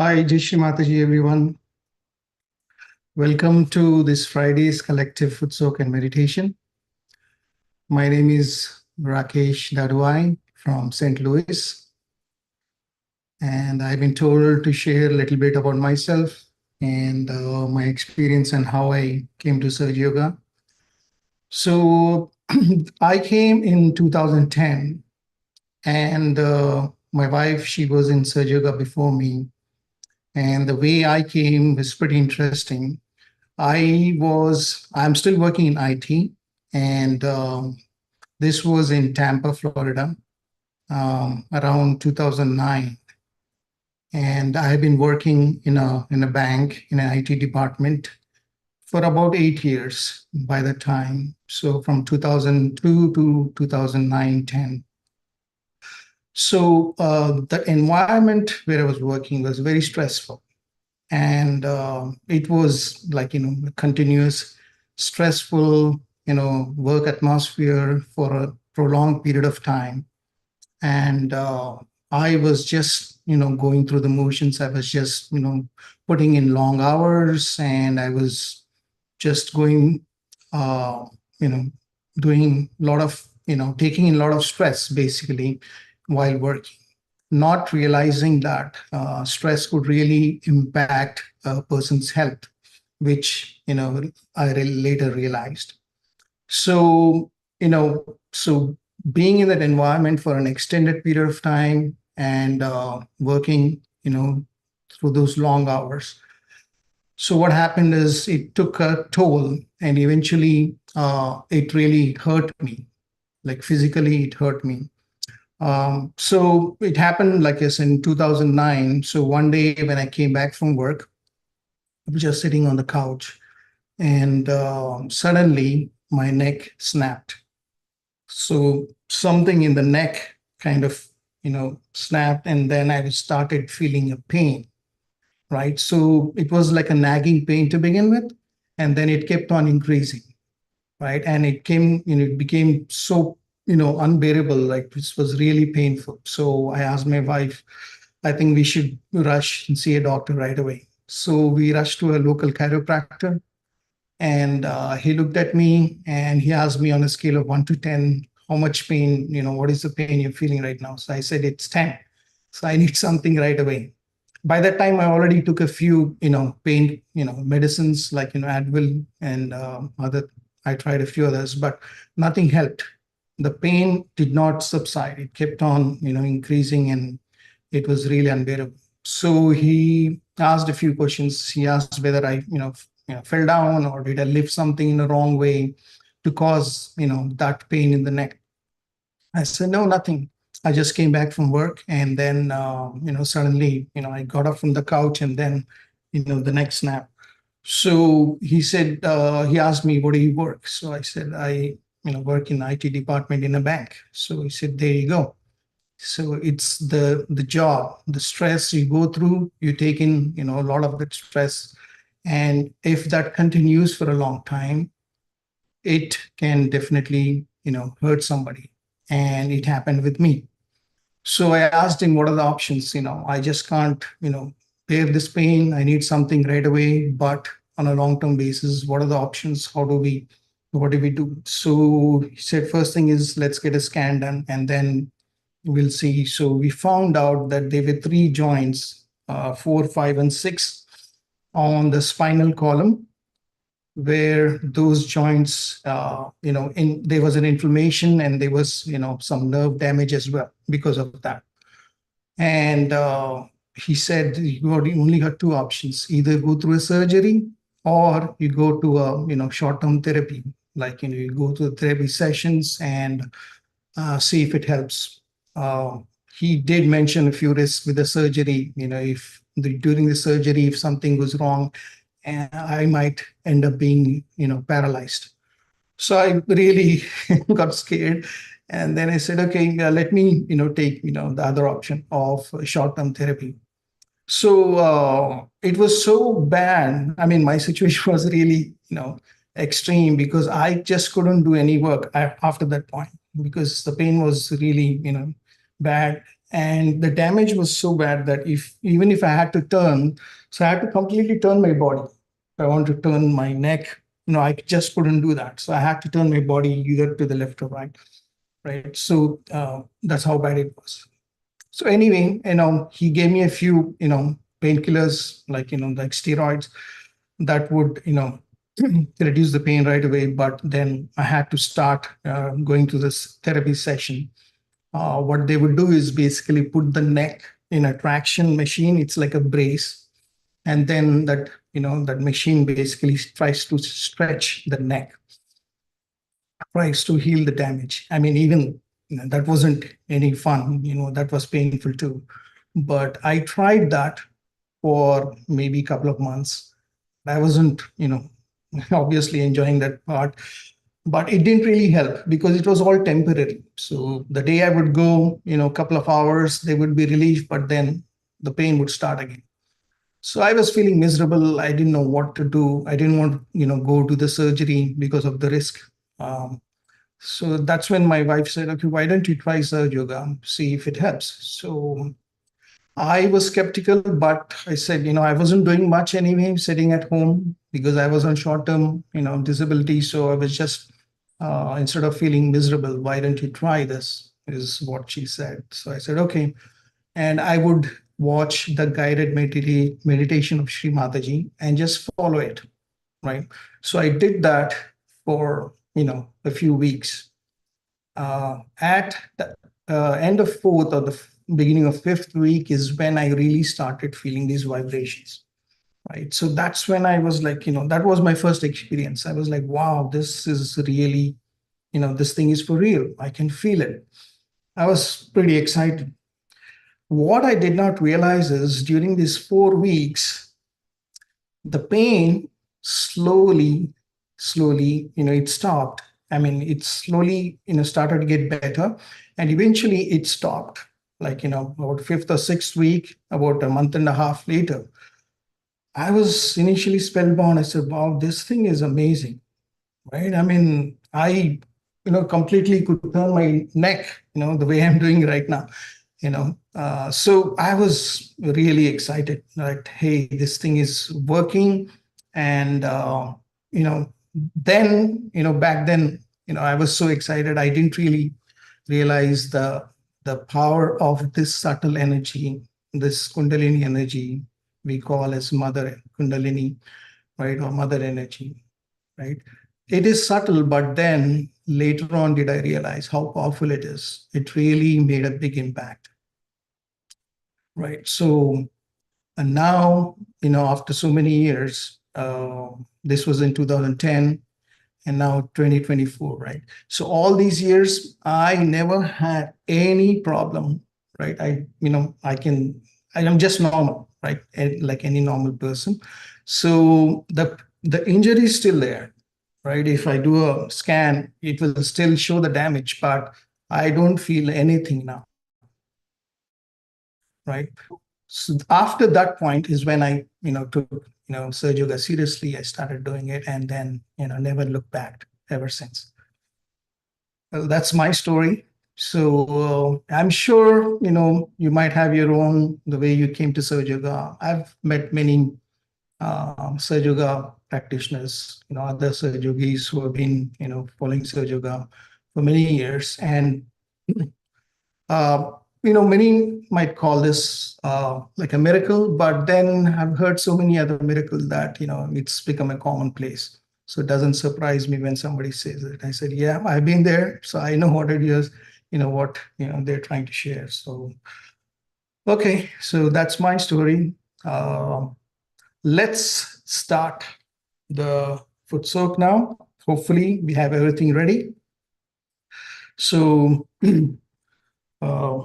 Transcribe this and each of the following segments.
Hi, Jai Shri Mataji, everyone. Welcome to this Friday's collective Footsoak and meditation. My name is Rakesh from St. Louis, and I've been told to share a little bit about myself and my experience and how I came to Sahaja Yoga. So I came in 2010, and my wife, she was in Sahaja Yoga before me, and the way I came was pretty interesting. I'm still working in IT, and this was in Tampa, Florida, around 2009. And I have been working in a bank in an IT department for about 8 years by the time. So from 2002 to 2009, 10. So the environment where I was working was very stressful, and it was like continuous stressful work atmosphere for a prolonged period of time. And I was just going through the motions. I was just putting in long hours, and I was just going uh, you know doing a lot of taking in a lot of stress basically while working, not realizing that stress could really impact a person's health, which later realized. So so being in that environment for an extended period of time and working through those long hours. So what happened is it took a toll, and eventually it really hurt me. Like physically, it hurt me. So it happened like this in 2009. So one day when I came back from work, I was just sitting on the couch, and suddenly my neck snapped. So something in the neck kind of, snapped, and then I started feeling a pain, right? So it was like a nagging pain to begin with, and then it kept on increasing, right? And it became so, unbearable, like this was really painful. So I asked my wife, I think we should rush and see a doctor right away. So we rushed to a local chiropractor, and he looked at me and he asked me on a scale of 1 to 10, how much pain, what is the pain you're feeling right now? So I said, it's 10. So I need something right away. By that time, I already took a few, pain, medicines like, Advil and I tried a few others, but nothing helped. The pain did not subside. It kept on, increasing, and it was really unbearable. So he asked a few questions. He asked whether I, fell down, or did I lift something in the wrong way to cause, that pain in the neck. I said, no, nothing. I just came back from work, and then, suddenly, I got up from the couch, and then, the neck snap. So he said, he asked me, what do you work? So I said, I, work in IT department in a bank. So he said, there you go. So it's the job, the stress you go through, you take in, a lot of that stress. And if that continues for a long time, it can definitely, hurt somebody. And it happened with me. So I asked him, what are the options? I just can't, bear this pain. I need something right away, but on a long-term basis, what are the options? What do we do? So he said, first thing is let's get a scan done, and then we'll see. So we found out that there were three joints, 4, 5, and 6 on the spinal column, where those joints, there was an inflammation, and there was, some nerve damage as well because of that. And he said, you only got two options: either go through a surgery, or you go to a, short-term therapy, like, you go to therapy sessions and see if it helps. Uh, he did mention a few risks with the surgery. If during the surgery, if something goes wrong, I might end up being, paralyzed. So I really got scared. And then I said, okay, let me, take, the other option of short-term therapy. So it was so bad. I mean, my situation was really, extreme, because I just couldn't do any work after that point, because the pain was really, bad. And the damage was so bad that even if I had to turn, so I had to completely turn my body. If I want to turn my neck, I just couldn't do that. So I had to turn my body either to the left or right. Right. So that's how bad it was. So anyway, he gave me a few, painkillers, like steroids that would, reduce the pain right away. But then I had to start going to this therapy session. What they would do is basically put the neck in a traction machine. It's like a brace. And then that machine basically tries to stretch the neck, tries to heal the damage. I mean, even that wasn't any fun, that was painful too. But I tried that for maybe a couple of months. I wasn't, obviously enjoying that part, but it didn't really help because it was all temporary. So the day I would go, a couple of hours, they would be relief, but then the pain would start again. So I was feeling miserable. I didn't know what to do. I didn't want, go to the surgery because of the risk. Um, so that's when my wife said, okay, why don't you try Sahaja Yoga, see if it helps. So I was skeptical, but I said, I wasn't doing much anyway, sitting at home because I was on short-term, disability. So I was just, instead of feeling miserable, why don't you try this? Is what she said. So I said, okay. And I would watch the guided meditation of Sri Mataji and just follow it, right? So I did that for, a few weeks. At the end of fourth or the beginning of fifth week is when I really started feeling these vibrations, right? So that's when I was like, that was my first experience. I was like, wow, this is really, this thing is for real. I can feel it. I was pretty excited. What I did not realize is during these 4 weeks, the pain slowly, it stopped. I mean, it slowly, started to get better, and eventually it stopped. Like, about fifth or sixth week, about a month and a half later, I was initially spellbound. I said, wow, this thing is amazing, right? I mean, I, completely could turn my neck, the way I'm doing right now. So I was really excited that, hey, this thing is working. And you know then, back then, I was so excited. I didn't really realize the power of this subtle energy, this kundalini energy we call as mother kundalini, right? Or mother energy, right? It is subtle, but then later on did I realize how powerful it is. It really made a big impact, right? So, and now, after so many years, this was in 2010 and now 2024, right? So all these years, I never had any problem, right? I am just normal, right? Like any normal person. So the injury is still there, right? If I do a scan, it will still show the damage, but I don't feel anything now, right? So after that point is when I, took, Sahaja Yoga seriously. I started doing it and then, never looked back ever since. Well, that's my story. So I'm sure, you might have your own, the way you came to Sahaja Yoga. I've met many Sahaja Yoga practitioners, other Sahaja Yogis who have been, following Sahaja Yoga for many years. And uh, many might call this like a miracle, but then I've heard so many other miracles that, it's become a commonplace. So it doesn't surprise me when somebody says it. I said, yeah, I've been there. So I know what it is, what, they're trying to share. So, okay. So that's my story. Uh, let's start the foot soak now. Hopefully we have everything ready. So, uh,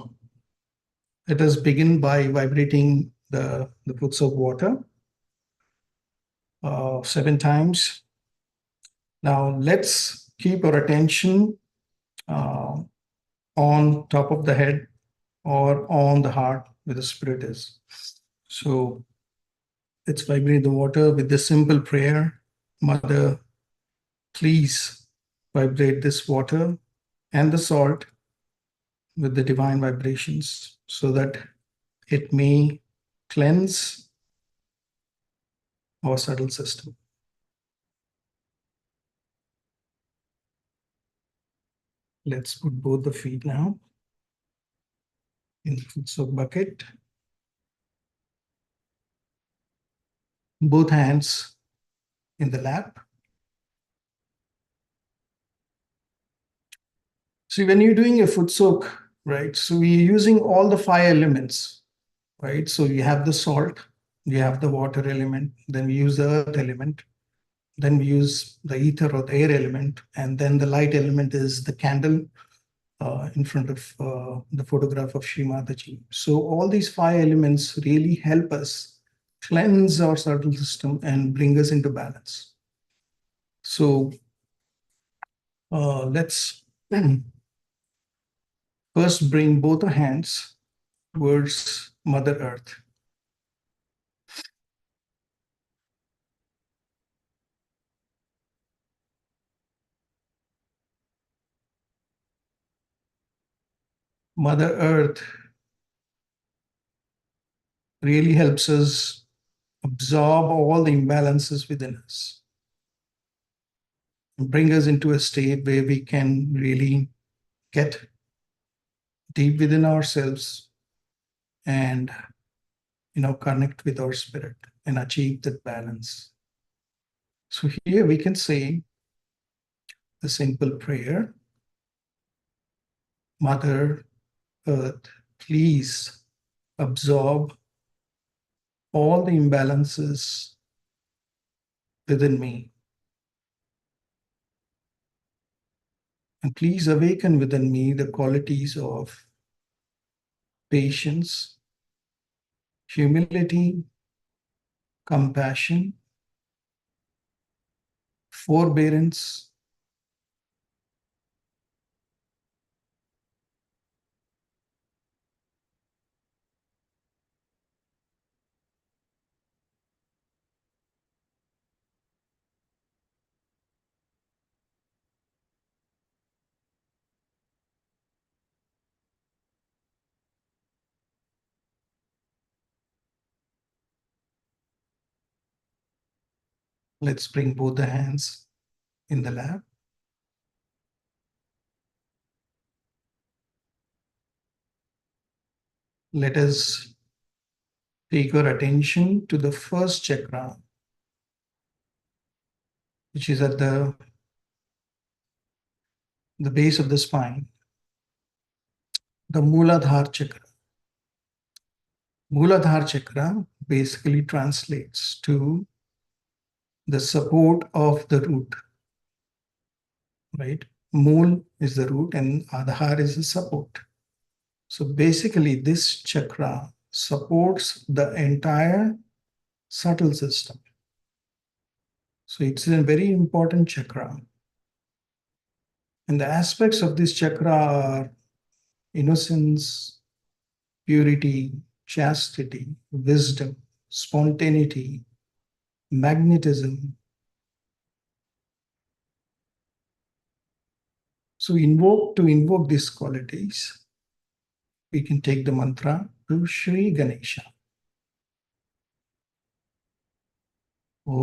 let us begin by vibrating the Footsoak water 7 times. Now let's keep our attention uh, on top of the head or on the heart where the spirit is. So let's vibrate the water with this simple prayer. Mother, please vibrate this water and the salt with the divine vibrations. so that it may cleanse our subtle system. Let's put both the feet now in the Footsoak bucket. Both hands in the lap. See, when you're doing a Footsoak, right? So we're using all the five elements, right? So you have the salt, you have the water element, then we use the earth element, then we use the ether or the air element, and then the light element is the candle in front of the photograph of Shri Mataji. So all these five elements really help us cleanse our subtle system and bring us into balance. So let's first bring both our hands towards Mother Earth. Mother Earth really helps us absorb all the imbalances within us, bring us into a state where we can really get deep within ourselves and connect with our spirit and achieve that balance. So here we can say a simple prayer. Mother Earth, please absorb all the imbalances within me. And please awaken within me the qualities of patience, humility, compassion, forbearance. Let's bring both the hands in the lap. Let us take our attention to the first chakra, which is at the base of the spine, the Mooladhara chakra. Mooladhara chakra basically translates to the support of the root, right? Mool is the root and Adhar is the support. So basically, this chakra supports the entire subtle system. So it's a very important chakra. And the aspects of this chakra are innocence, purity, chastity, wisdom, spontaneity, magnetism. So to invoke these qualities, we can take the mantra to Shri Ganesha. Om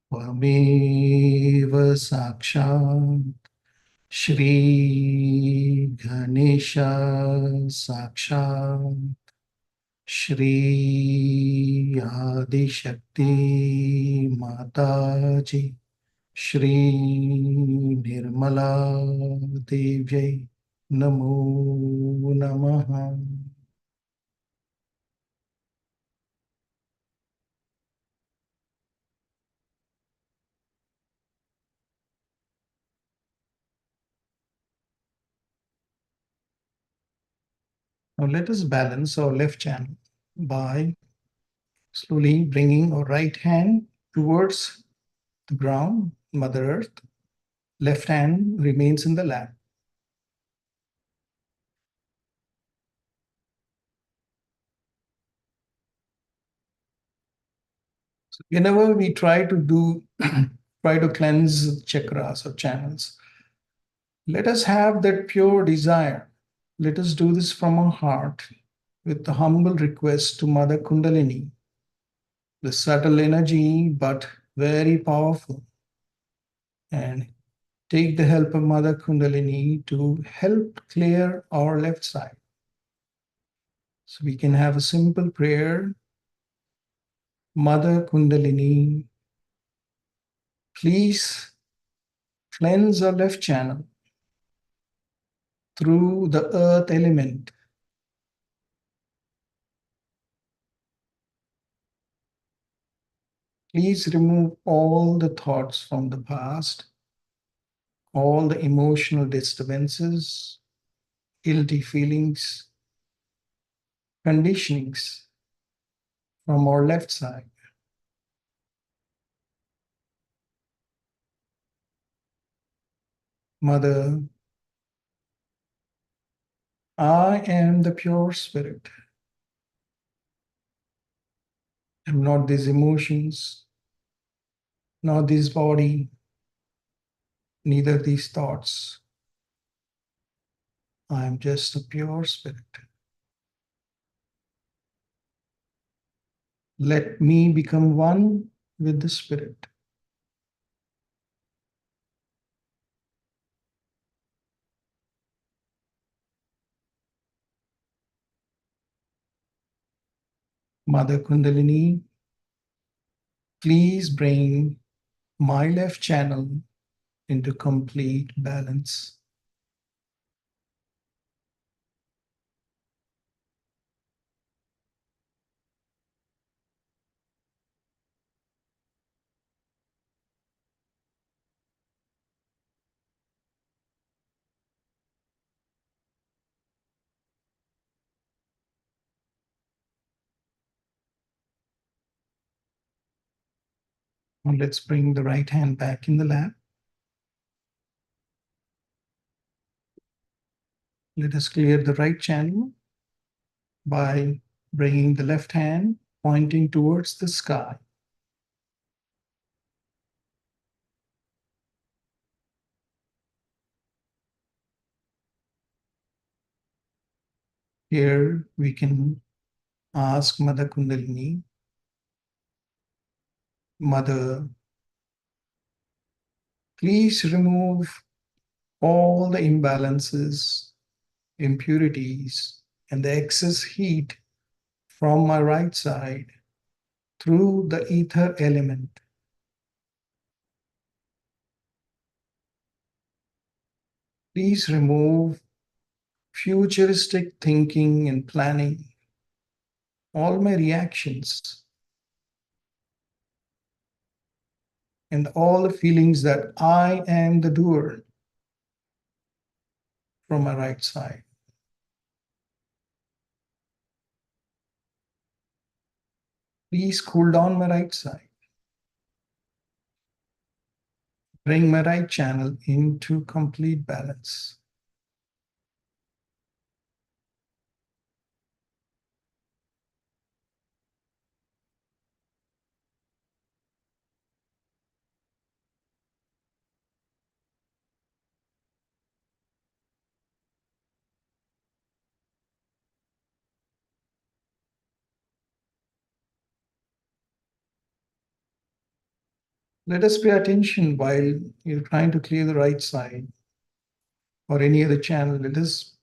Tvameva Sakshat Shri Ganesha Sakshat Shri Adi Shakti Mataji Shri Nirmala Devyai Namo Namaha. Now let us balance our left channel by slowly bringing our right hand towards the ground, Mother Earth. Left hand remains in the lap. So whenever we try to cleanse chakras or channels, Let us have that pure desire. Let us do this from our heart with the humble request to Mother Kundalini, the subtle energy but very powerful. And take the help of Mother Kundalini to help clear our left side. So we can have a simple prayer. Mother Kundalini, please cleanse our left channel through the earth element. Please remove all the thoughts from the past, all the emotional disturbances, guilty feelings, conditionings from our left side. Mother, I am the pure spirit. I'm not these emotions, not this body, neither these thoughts. I am just a pure spirit. Let me become one with the spirit. Mother Kundalini, please bring my left channel into complete balance. Now let's bring the right hand back in the lap. Let us clear the right channel by bringing the left hand pointing towards the sky. Here we can ask Mother Kundalini, Mother, please remove all the imbalances, impurities, and the excess heat from my right side through the ether element. Please remove futuristic thinking and planning, all my reactions, and all the feelings that I am the doer from my right side. Please cool down my right side. Bring my right channel into complete balance. Let us pay attention while you're trying to clear the right side or any other channel. Let us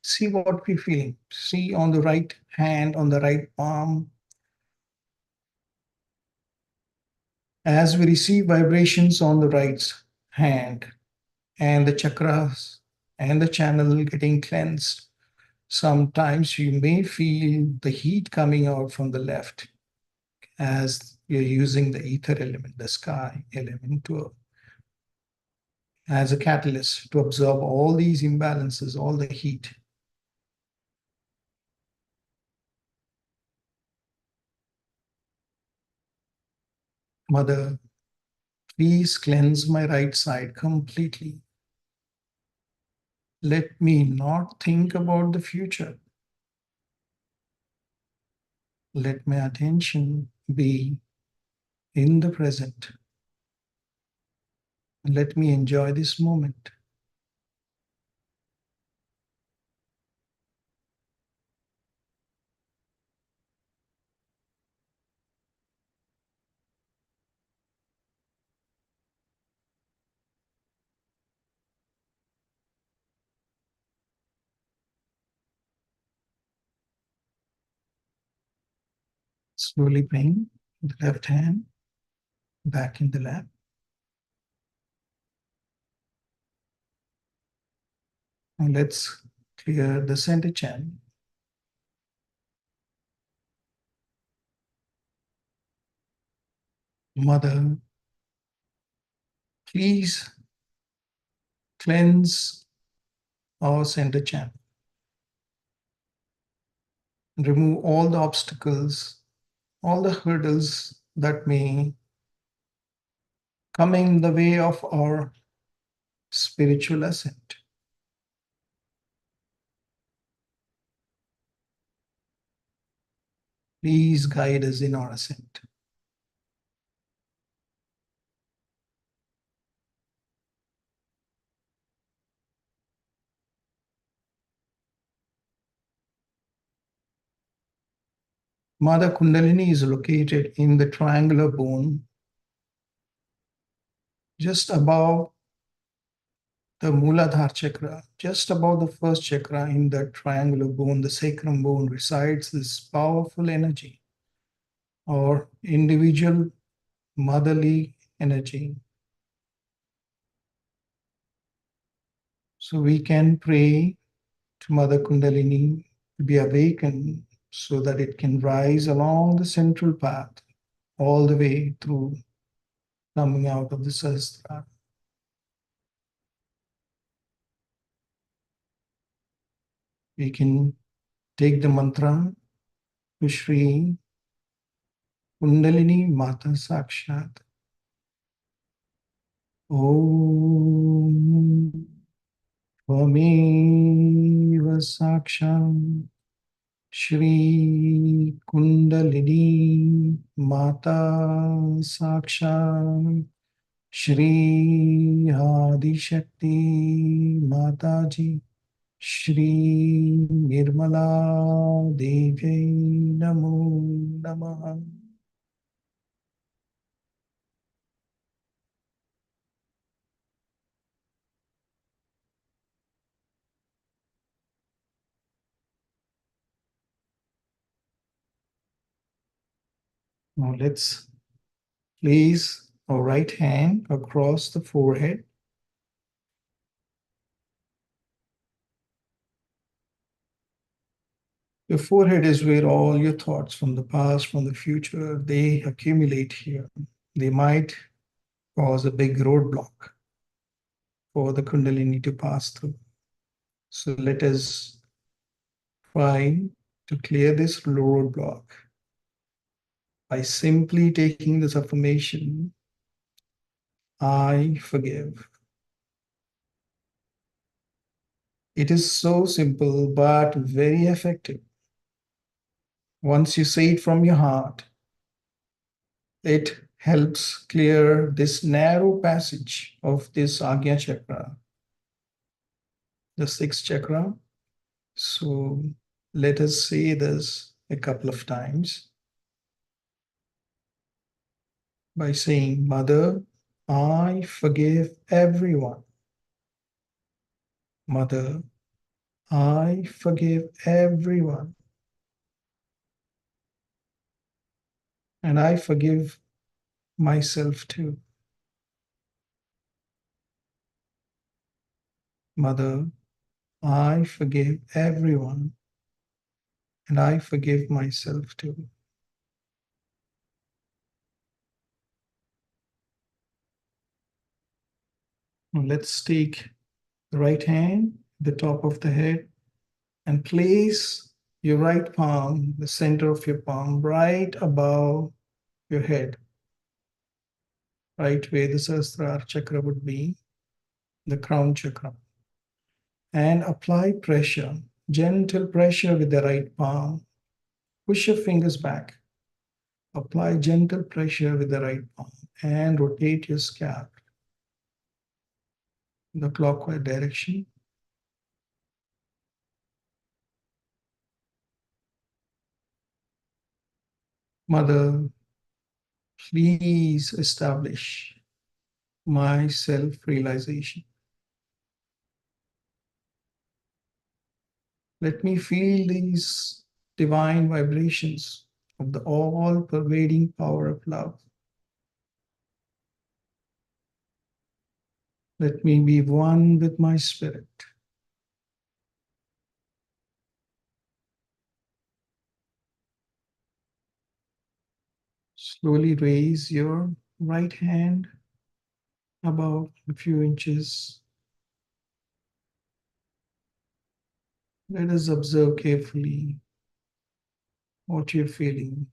see what we're feeling. See on the right hand, on the right palm. As we receive vibrations on the right hand and the chakras and the channel getting cleansed, sometimes you may feel the heat coming out from the left as you're using the ether element, the sky element, as a catalyst to absorb all these imbalances, all the heat. Mother, please cleanse my right side completely. Let me not think about the future. Let my attention be in the present. Let me enjoy this moment. Slowly bring the left hand back in the lap. And let's clear the center channel. Mother, please cleanse our center channel. Remove all the obstacles, all the hurdles that may come in the way of our spiritual ascent. Please guide us in our ascent. Mother Kundalini is located in the triangular bone just above the Muladhara chakra, just above the first chakra in the triangular bone, the sacrum bone, resides this powerful energy or individual motherly energy. So we can pray to Mother Kundalini to be awakened so that it can rise along the central path all the way through coming out of the Sahasrara. We can take the mantra to Shri Kundalini Mata Sakshat. Om Tvameva Saksham Shri Kundalini Mata Saksham Shri Adi Mataji Shri Nirmala Devi Namo Namaha. Now let's place our right hand across the forehead. Your forehead is where all your thoughts from the past, from the future, they accumulate here. They might cause a big roadblock for the Kundalini to pass through. So let us try to clear this roadblock by simply taking this affirmation, I forgive. It is so simple but very effective. Once you say it from your heart, it helps clear this narrow passage of this Agnya chakra, the sixth chakra. So let us say this a couple of times by saying, Mother, I forgive everyone. Mother, I forgive everyone. And I forgive myself too. Mother, I forgive everyone. And I forgive myself too. Now let's take the right hand, the top of the head, and place your right palm, the center of your palm, right above your head, right where the Sahasrara chakra would be, the crown chakra. And apply pressure, gentle pressure with the right palm. Push your fingers back. Apply gentle pressure with the right palm and rotate your scalp in the clockwise direction. Mother, please establish my self-realization. Let me feel these divine vibrations of the all pervading power of love. Let me be one with my spirit. Slowly raise your right hand about a few inches. Let us observe carefully what you're feeling.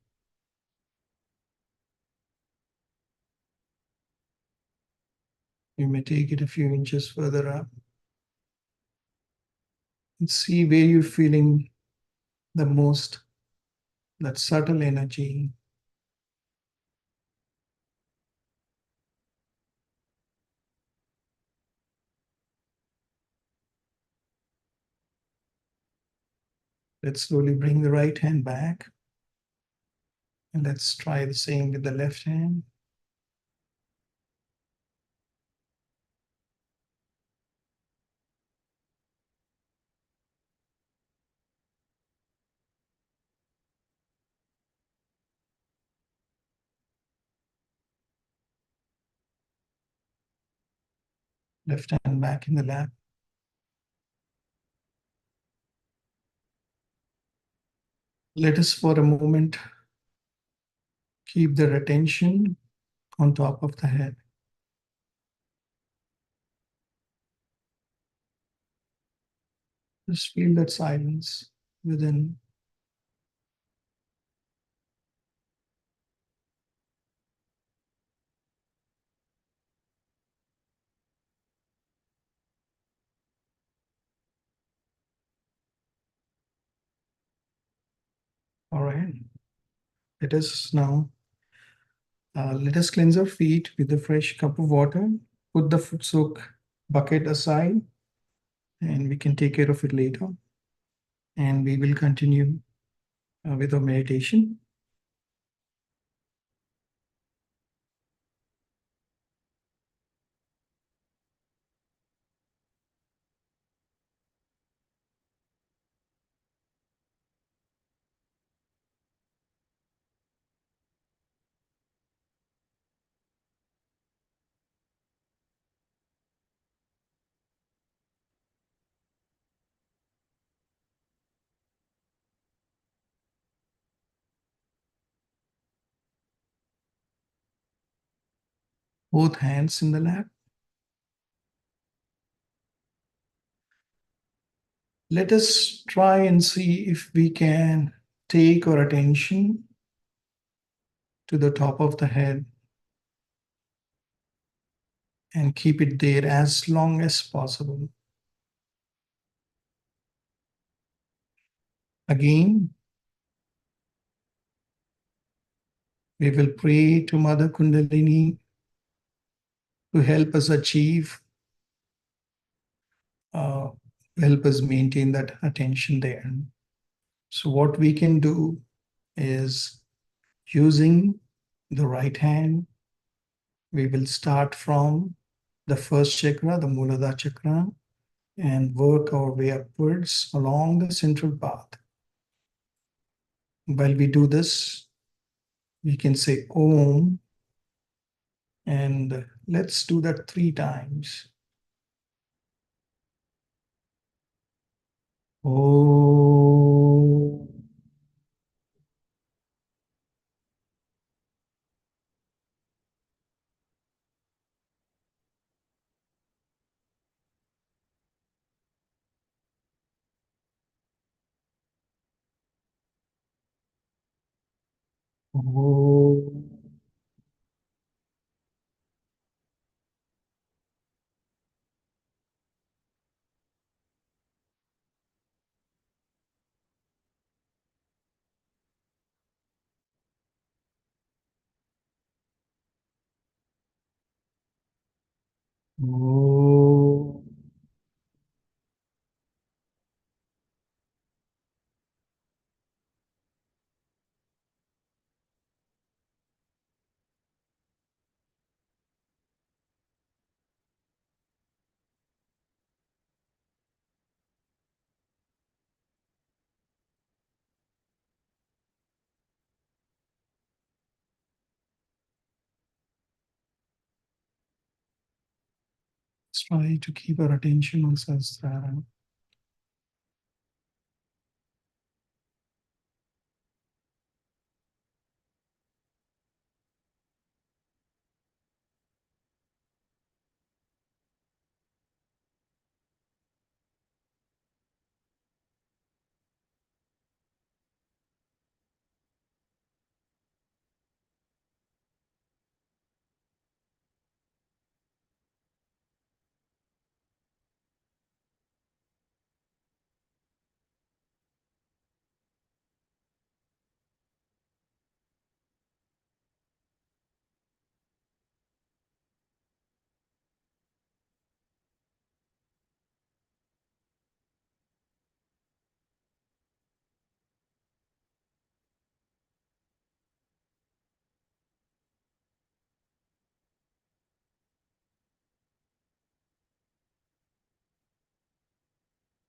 You may take it a few inches further up and see where you're feeling the most, that subtle energy. Let's slowly bring the right hand back, and let's try the same with the left hand. Left hand back in the lap. Let us for a moment keep the attention on top of the head. Just feel that silence within. All right. Let us cleanse our feet with a fresh cup of water. Put the Footsoak bucket aside, and we can take care of it later. And we will continue with our meditation. Both hands in the lap. Let us try and see if we can take our attention to the top of the head and keep it there as long as possible. Again, we will pray to Mother Kundalini to help us achieve, uh, help us maintain that attention there. So, what we can do is using the right hand, we will start from the first chakra, the Muladhara chakra, and work our way upwards along the central path. While we do this, we can say Om, and let's do that 3 times. Om. Om. Om. Try to keep our attention on Sahasrara.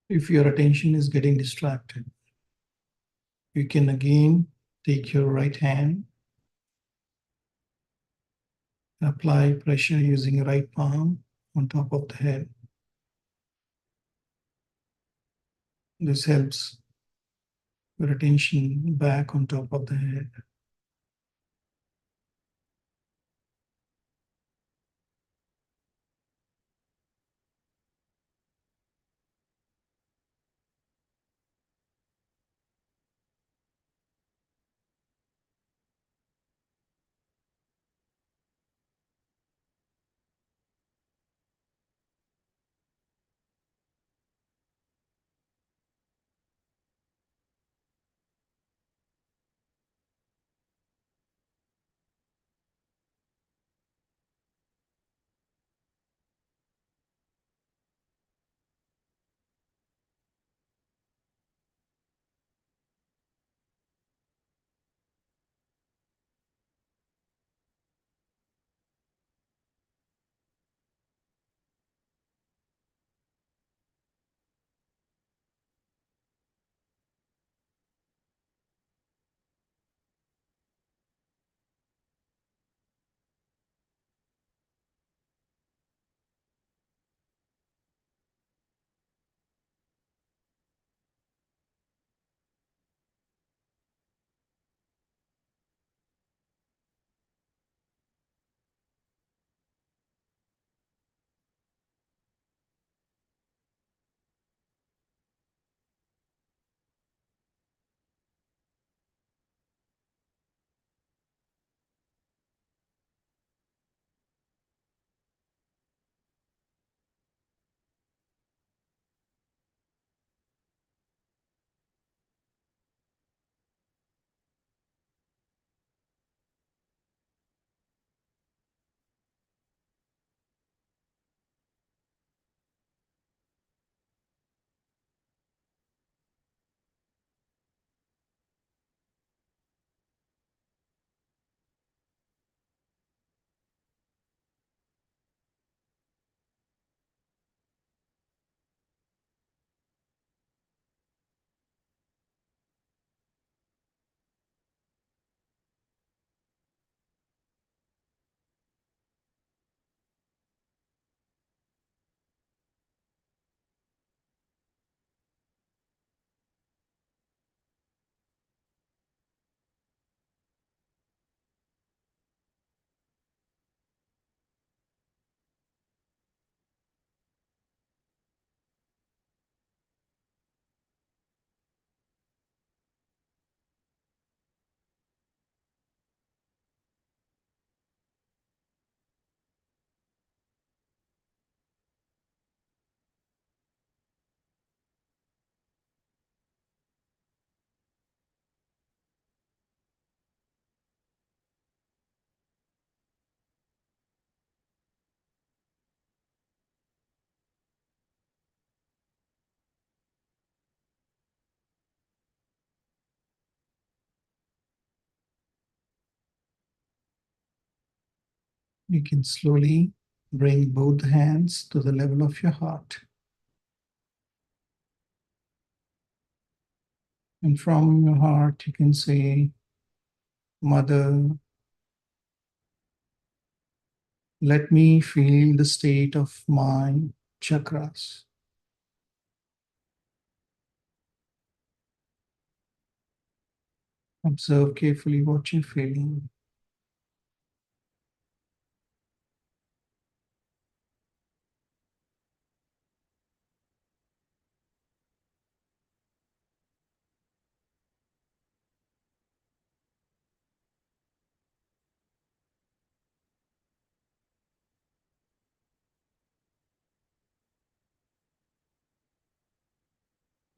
If your attention is getting distracted, you can again take your right hand, apply pressure using right palm on top of the head. This helps your attention back on top of the head. You can slowly bring both hands to the level of your heart. And from your heart, you can say, Mother, Let me feel the state of my chakras. Observe carefully what you're feeling.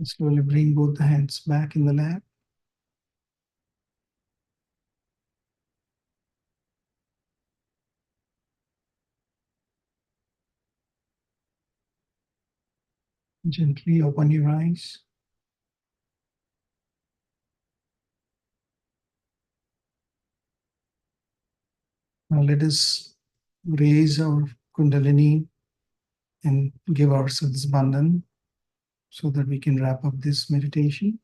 Slowly bring both the hands back in the lap. Gently open your eyes. Now let us raise our Kundalini and give ourselves bandhan so that we can wrap up this meditation.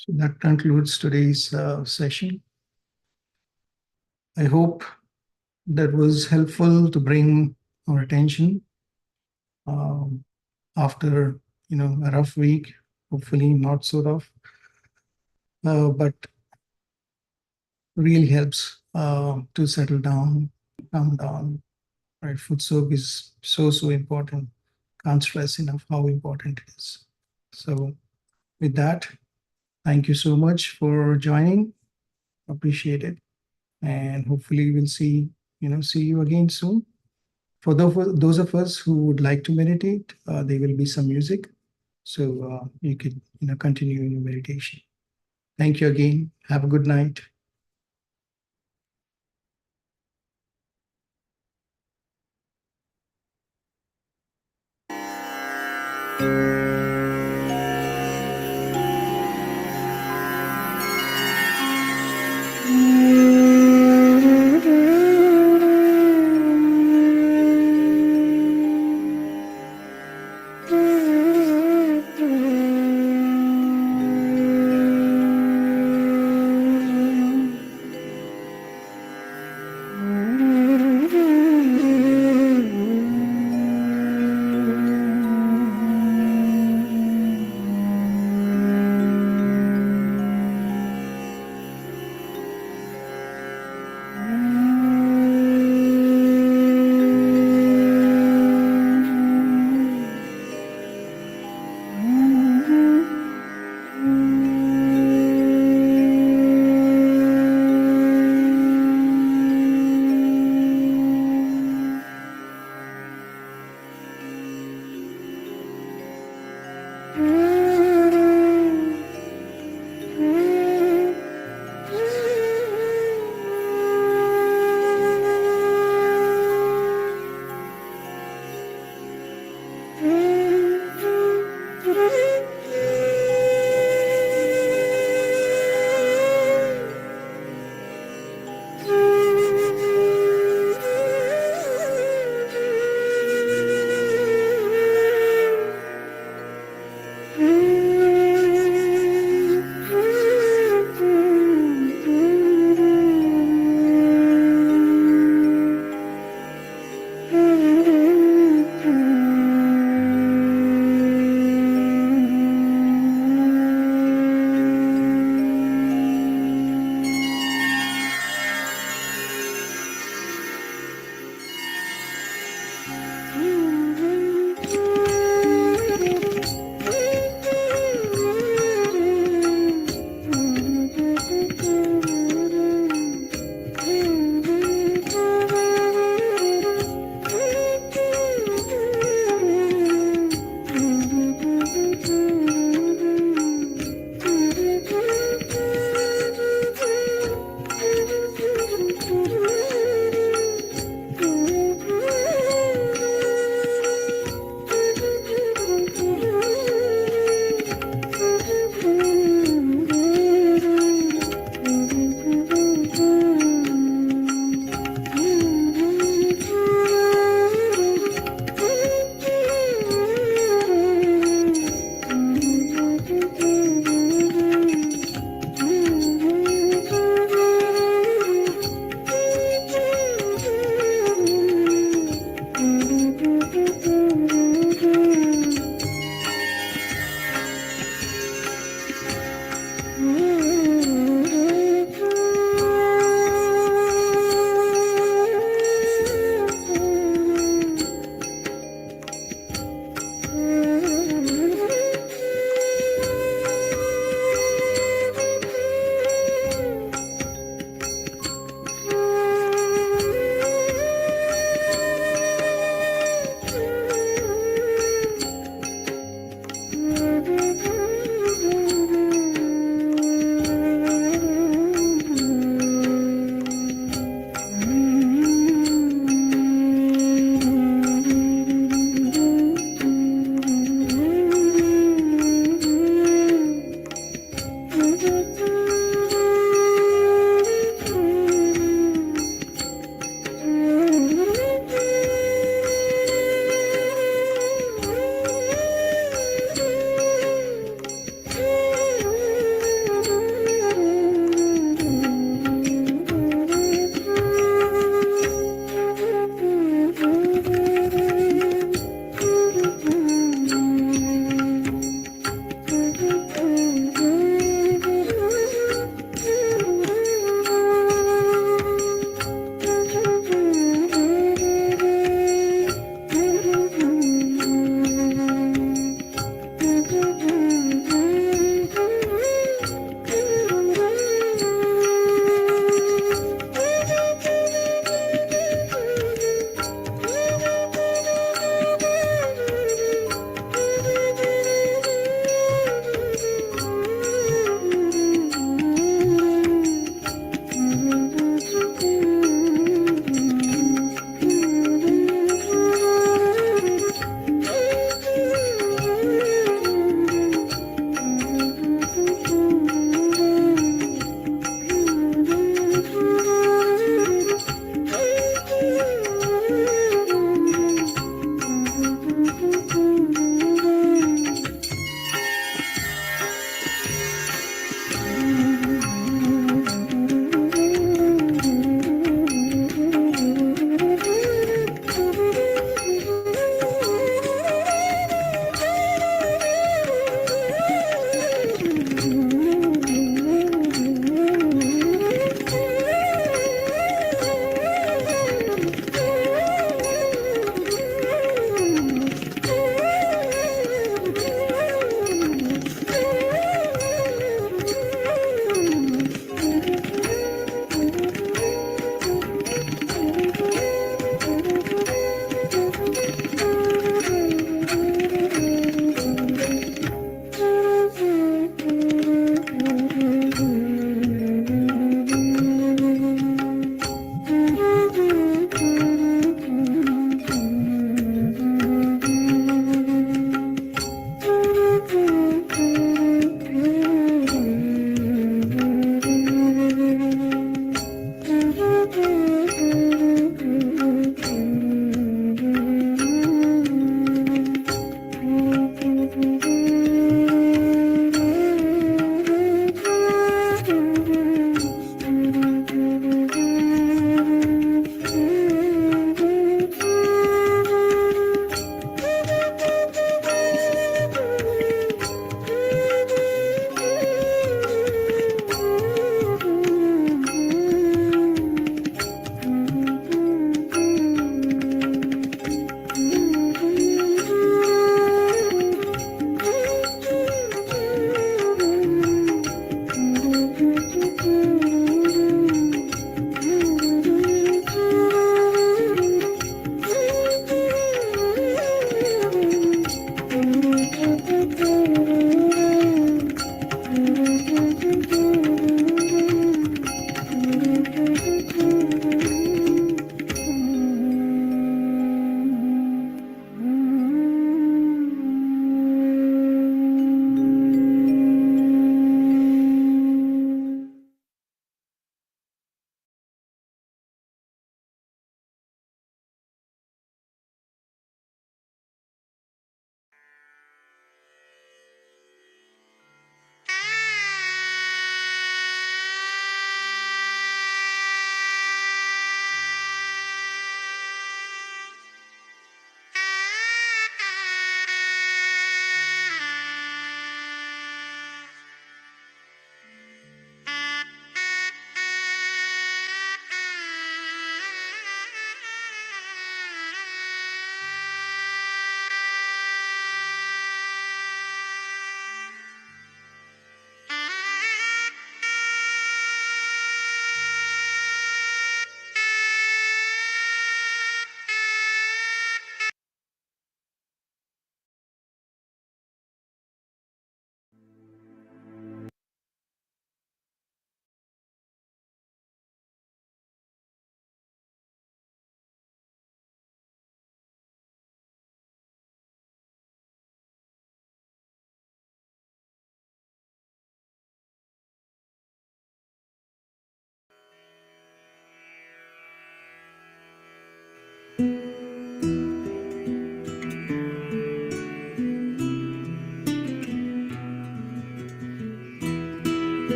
So that concludes today's session. I hope that was helpful to bring our attention um, after a rough week. Hopefully not so rough, but really helps to settle down, calm down. Right, Footsoak is so important. Can't stress enough how important it is. So with that, thank you so much for joining. Appreciate it, and hopefully we'll see you again soon. For those of us who would like to meditate, there will be some music, so you could continue your meditation. Thank you again. Have a good night.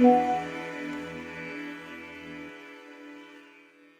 Yeah.